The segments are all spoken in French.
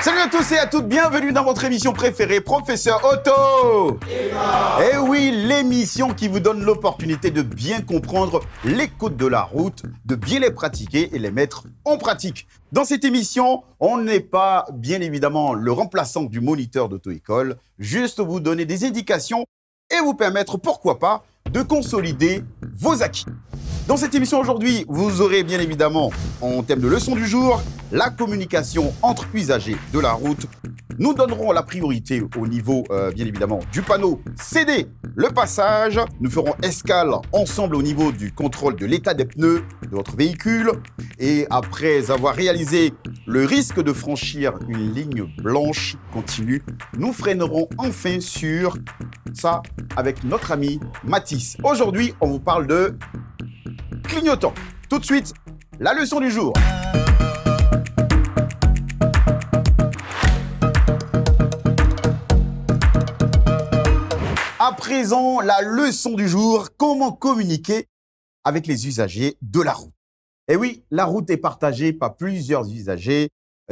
Salut à tous et à toutes, bienvenue dans votre émission préférée, Professeur Auto. Eh oui, l'émission qui vous donne l'opportunité de bien comprendre les codes de la route, de bien les pratiquer et les mettre en pratique. Dans cette émission, on n'est pas, bien évidemment, le remplaçant du moniteur d'auto-école, juste vous donner des indications et vous permettre, pourquoi pas, de consolider vos acquis. Dans cette émission aujourd'hui, vous aurez bien évidemment, en thème de leçon du jour, la communication entre usagers de la route. Nous donnerons la priorité au niveau, bien évidemment, du panneau céder le passage. Nous ferons escale ensemble au niveau du contrôle de l'état des pneus de votre véhicule. Et après avoir réalisé le risque de franchir une ligne blanche continue, nous freinerons enfin sur ça avec notre ami Mathis. Aujourd'hui, on vous parle de clignotant. Tout de suite, la leçon du jour. À présent, la leçon du jour, comment communiquer avec les usagers de la route. Et oui, la route est partagée par plusieurs usagers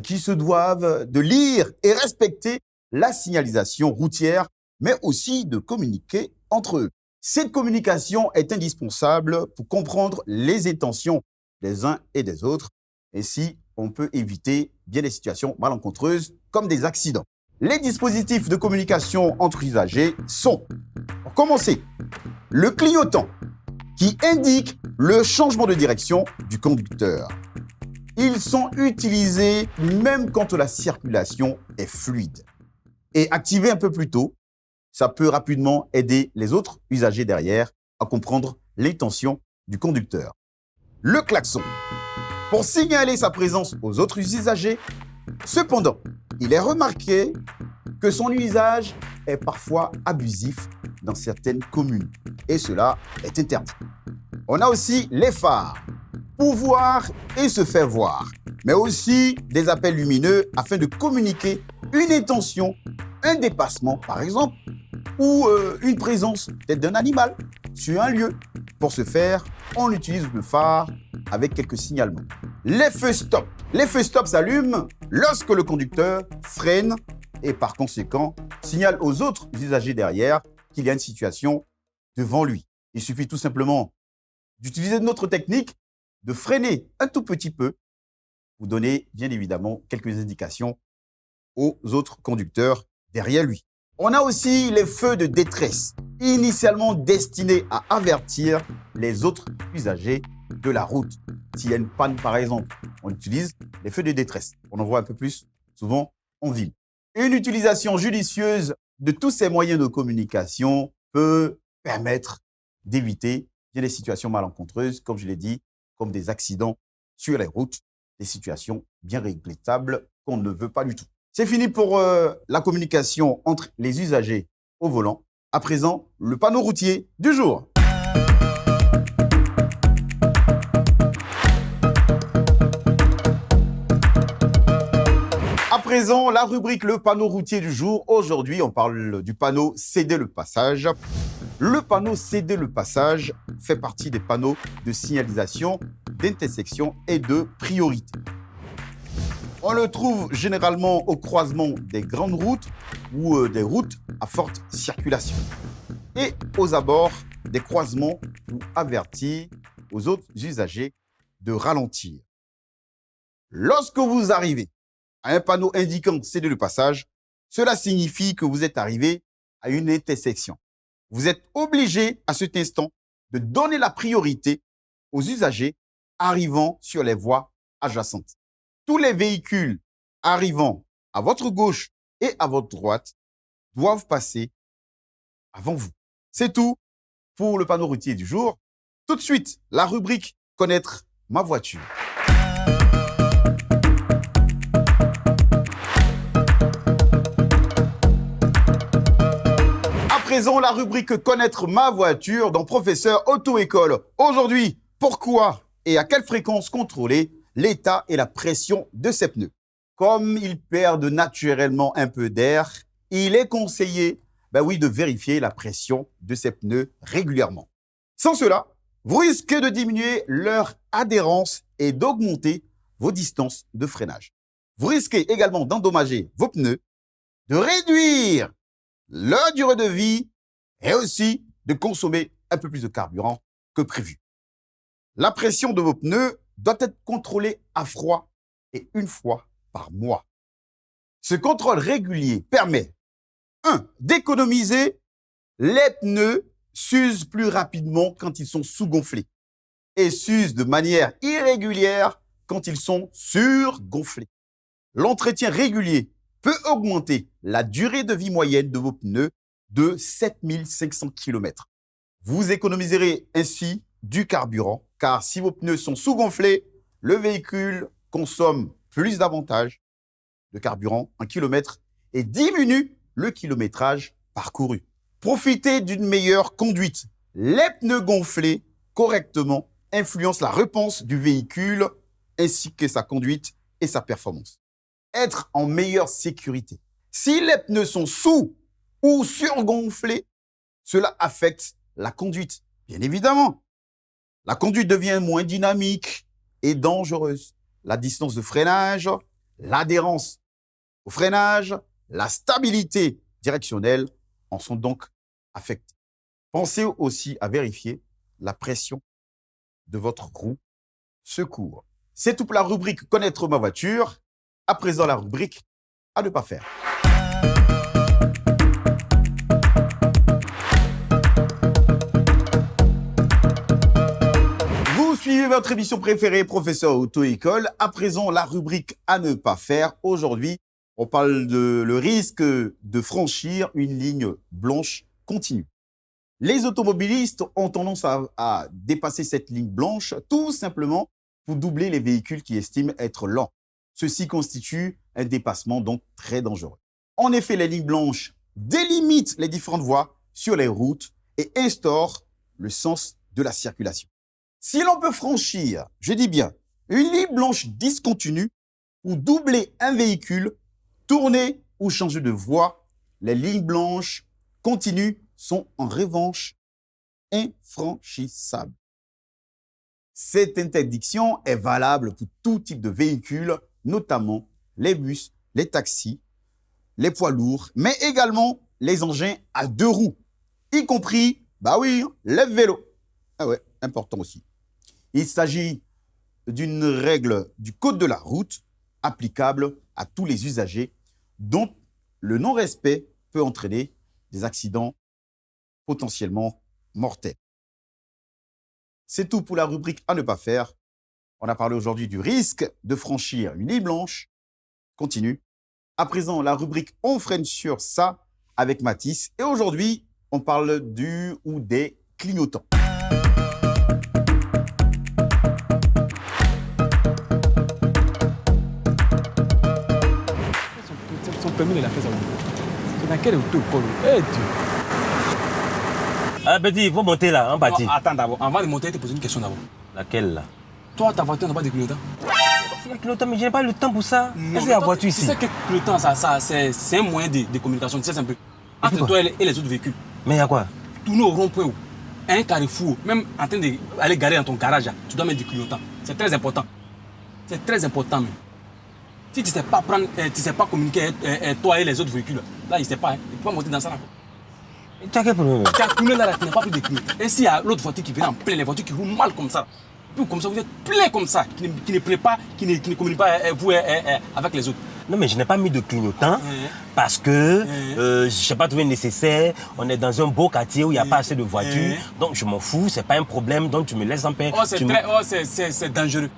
qui se doivent de lire et respecter la signalisation routière, mais aussi de communiquer entre eux. Cette communication est indispensable pour comprendre les intentions des uns et des autres. Ainsi, on peut éviter bien des situations malencontreuses comme des accidents. Les dispositifs de communication entre usagers sont, pour commencer, le clignotant qui indique le changement de direction du conducteur. Ils sont utilisés même quand la circulation est fluide. Et activés un peu plus tôt, ça peut rapidement aider les autres usagers derrière à comprendre l'intention du conducteur. Le klaxon, pour signaler sa présence aux autres usagers. Cependant, il est remarqué que son usage est parfois abusif dans certaines communes et cela est interdit. On a aussi les phares, pour voir et se faire voir, mais aussi des appels lumineux afin de communiquer une intention, un dépassement par exemple, ou une présence peut-être d'un animal sur un lieu. Pour ce faire, on utilise le phare avec quelques signalements. Les feux stop. Les feux stop s'allument lorsque le conducteur freine et par conséquent signale aux autres usagers derrière qu'il y a une situation devant lui. Il suffit tout simplement d'utiliser notre technique, de freiner un tout petit peu, pour donner bien évidemment quelques indications aux autres conducteurs derrière lui. On a aussi les feux de détresse, initialement destinés à avertir les autres usagers de la route. S'il y a une panne par exemple, on utilise les feux de détresse. On en voit un peu plus souvent en ville. Une utilisation judicieuse de tous ces moyens de communication peut permettre d'éviter bien des situations malencontreuses, comme je l'ai dit, comme des accidents sur les routes, des situations bien regrettables qu'on ne veut pas du tout. C'est fini pour la communication entre les usagers au volant. À présent, le panneau routier du jour. À présent, la rubrique le panneau routier du jour. Aujourd'hui, on parle du panneau céder le passage. Le panneau céder le passage fait partie des panneaux de signalisation, d'intersection et de priorité. On le trouve généralement au croisement des grandes routes ou des routes à forte circulation et aux abords des croisements pour avertir aux autres usagers de ralentir. Lorsque vous arrivez à un panneau indiquant céder le passage, cela signifie que vous êtes arrivé à une intersection. Vous êtes obligé à cet instant de donner la priorité aux usagers arrivant sur les voies adjacentes. Tous les véhicules arrivant à votre gauche et à votre droite doivent passer avant vous. C'est tout pour le panneau routier du jour. Tout de suite, la rubrique « Connaître ma voiture ». À présent, la rubrique « Connaître ma voiture » dans Professeur Auto-École. Aujourd'hui, pourquoi et à quelle fréquence contrôler l'état et la pression de ses pneus. Comme ils perdent naturellement un peu d'air, il est conseillé de vérifier la pression de ses pneus régulièrement. Sans cela, vous risquez de diminuer leur adhérence et d'augmenter vos distances de freinage. vous risquez également d'endommager vos pneus, de réduire leur durée de vie et aussi de consommer un peu plus de carburant que prévu. La pression de vos pneus doit être contrôlée à froid et une fois par mois. Ce contrôle régulier permet 1. D'économiser. Les pneus s'usent plus rapidement quand ils sont sous-gonflés et s'usent de manière irrégulière quand ils sont surgonflés. L'entretien régulier peut augmenter la durée de vie moyenne de vos pneus de 7500 km. Vous économiserez ainsi du carburant, car si vos pneus sont sous-gonflés, le véhicule consomme plus davantage de carburant en kilomètres et diminue le kilométrage parcouru. Profitez d'une meilleure conduite. Les pneus gonflés correctement influencent la réponse du véhicule ainsi que sa conduite et sa performance. Être en meilleure sécurité. Si les pneus sont sous ou surgonflés, cela affecte la conduite, bien évidemment. La conduite devient moins dynamique et dangereuse. La distance de freinage, l'adhérence au freinage, la stabilité directionnelle en sont donc affectées. Pensez aussi à vérifier la pression de votre roue secours. C'est tout pour la rubrique « Connaître ma voiture ». À présent, la rubrique « À ne pas faire ». Vous suivez votre émission préférée, Professeur Auto-École. À présent, la rubrique « À ne pas faire ». Aujourd'hui, on parle de le risque de franchir une ligne blanche continue. Les automobilistes ont tendance à dépasser cette ligne blanche tout simplement pour doubler les véhicules qui estiment être lents. Ceci constitue un dépassement donc très dangereux. En effet, les lignes blanches délimitent les différentes voies sur les routes et instaurent le sens de la circulation. Si l'on peut franchir, je dis bien, une ligne blanche discontinue pour doubler un véhicule, tourner ou changer de voie, les lignes blanches continues sont en revanche infranchissables. Cette interdiction est valable pour tout type de véhicule, notamment les bus, les taxis, les poids lourds, mais également les engins à 2 roues, y compris, les vélos. Ah ouais, important aussi. Il s'agit d'une règle du code de la route applicable à tous les usagers, dont le non-respect peut entraîner des accidents potentiellement mortels. C'est tout pour la rubrique à ne pas faire. On a parlé aujourd'hui du risque de franchir une ligne blanche continue. À présent, la rubrique on freine sur ça avec Mathis. Et aujourd'hui, on parle du ou des clignotants. Son permis, il a fait ça. C'est dans quelle auto-école? Eh Dieu. Ah, petit, il faut monter là, en bâti. Non, attends d'abord. Avant de monter, je te poser une question d'abord. Laquelle là? Toi, ta voiture n'a pas de clignotant? C'est un clignotant, mais je n'ai pas le temps pour ça. Qu'est-ce qu'il y a la voiture ici? Tu sais que le clignotant, c'est un moyen de communication. Tu sais, c'est un peu. Entre toi et les autres véhicules. Mais il y a quoi? Tourner au rond-point, à un carrefour, même en train d'aller garer dans ton garage, tu dois mettre du clignotant. C'est très important. C'est très important, même. Si tu ne sais pas prendre, tu sais pas communiquer toi et les autres véhicules, là, il ne sait pas. Il ne peut pas monter dans ça. Là. Tu as quel problème? Tu as tourné là, tu n'as pas pris de clignotant. Et s'il y a l'autre voiture qui vient en plein, les voitures qui roulent mal comme ça, puis comme ça, vous êtes plein comme ça, qui ne prennent pas, qui ne communiquent pas vous avec les autres. Non, mais je n'ai pas mis de clignotant parce que je n'ai pas trouvé nécessaire. On est dans un beau quartier où il n'y a pas assez de voitures. Donc je m'en fous, ce n'est pas un problème. Donc tu me laisses en paix. Oh, c'est dangereux.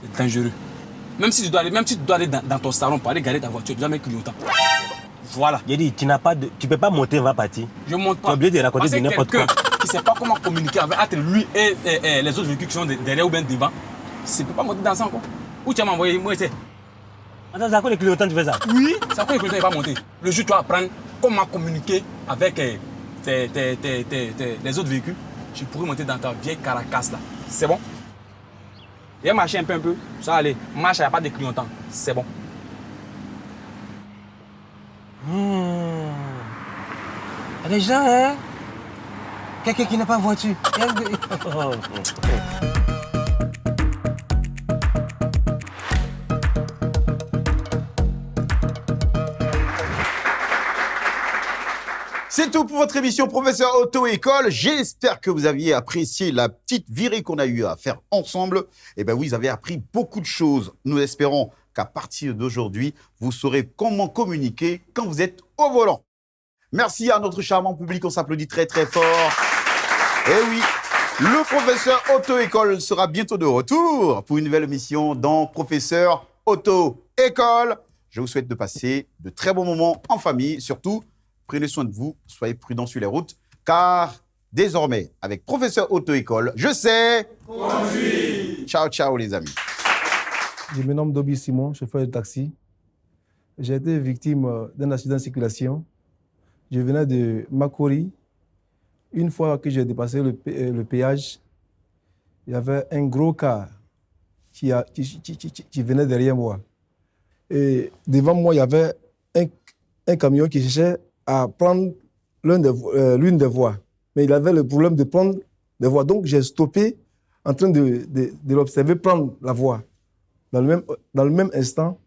C'est dangereux. Même si tu dois aller dans ton salon pour aller garer ta voiture, tu dois mettre clignotant. Voilà. J'ai dit, tu ne peux pas monter, on va partir. Je ne monte pas. Tu es obligé de raconter de n'importe quoi. Qui ne sait pas comment communiquer entre lui et les autres véhicules qui sont derrière ou bien devant, tu ne peux pas monter dans ça encore. Où tu vas m'envoyer? Moi, c'est. Attends, c'est à quoi les clignotants tu fais ça? Oui, c'est à quoi les clignotants il va monter. Le jour tu vas apprendre comment communiquer avec les autres véhicules, je pourrais monter dans ta vieille Caracas là. C'est bon? Et marcher un peu, ça va aller. Marche, il n'y a pas de clignotants. C'est bon. Les gens, hein? Quelqu'un qui n'a pas de voiture. C'est tout pour votre émission Professeur Auto-École. J'espère que vous aviez apprécié la petite virée qu'on a eu à faire ensemble. Eh bien, vous avez appris beaucoup de choses. Nous espérons qu'à partir d'aujourd'hui, vous saurez comment communiquer quand vous êtes au volant. Merci à notre charmant public. On s'applaudit très, très fort. Eh oui, le Professeur Auto-École sera bientôt de retour pour une nouvelle émission dans Professeur Auto-École. Je vous souhaite de passer de très bons moments en famille. Surtout, prenez soin de vous, soyez prudents sur les routes, car désormais, avec Professeur Auto-École, je sais conduire. Ciao, ciao les amis. Je me nomme Dobi Simon, chauffeur de taxi. J'ai été victime d'un accident de circulation. Je venais de Makori. Une fois que j'ai dépassé le péage, il y avait un gros car qui venait derrière moi. Et devant moi, il y avait un camion qui cherchait à prendre l'une des voies. Mais il avait le problème de prendre des voies. Donc, j'ai stoppé en train de l'observer prendre la voie. Dans le même instant,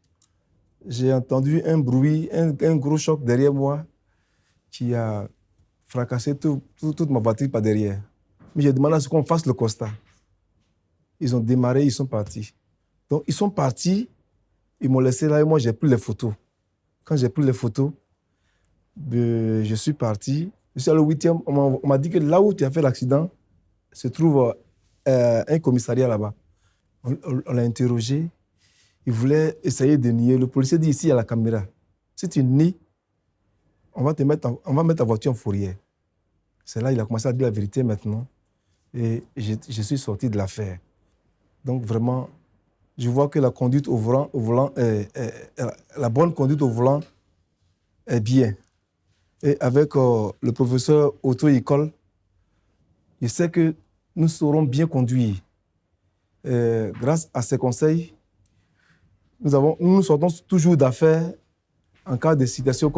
j'ai entendu un bruit, un gros choc derrière moi qui a fracassé toute ma voiture par derrière. Mais j'ai demandé à ce qu'on fasse le constat. Ils ont démarré, ils sont partis. Donc, ils sont partis, ils m'ont laissé là et moi, j'ai pris les photos. Quand j'ai pris les photos, je suis parti. Je suis allé au 8e. On m'a dit que là où tu as fait l'accident, se trouve un commissariat là-bas. On l'a interrogé. Il voulait essayer de nier. Le policier dit ici, il y a la caméra. Si tu nies, on va mettre ta voiture en fourrière. C'est là qu'il a commencé à dire la vérité maintenant. Et je suis sorti de l'affaire. Donc vraiment, je vois que la conduite au volant la bonne conduite au volant est bien. Et avec le professeur Auto-École, je sais que nous saurons bien conduire. Grâce à ses conseils, nous sortons toujours d'affaires en cas de situation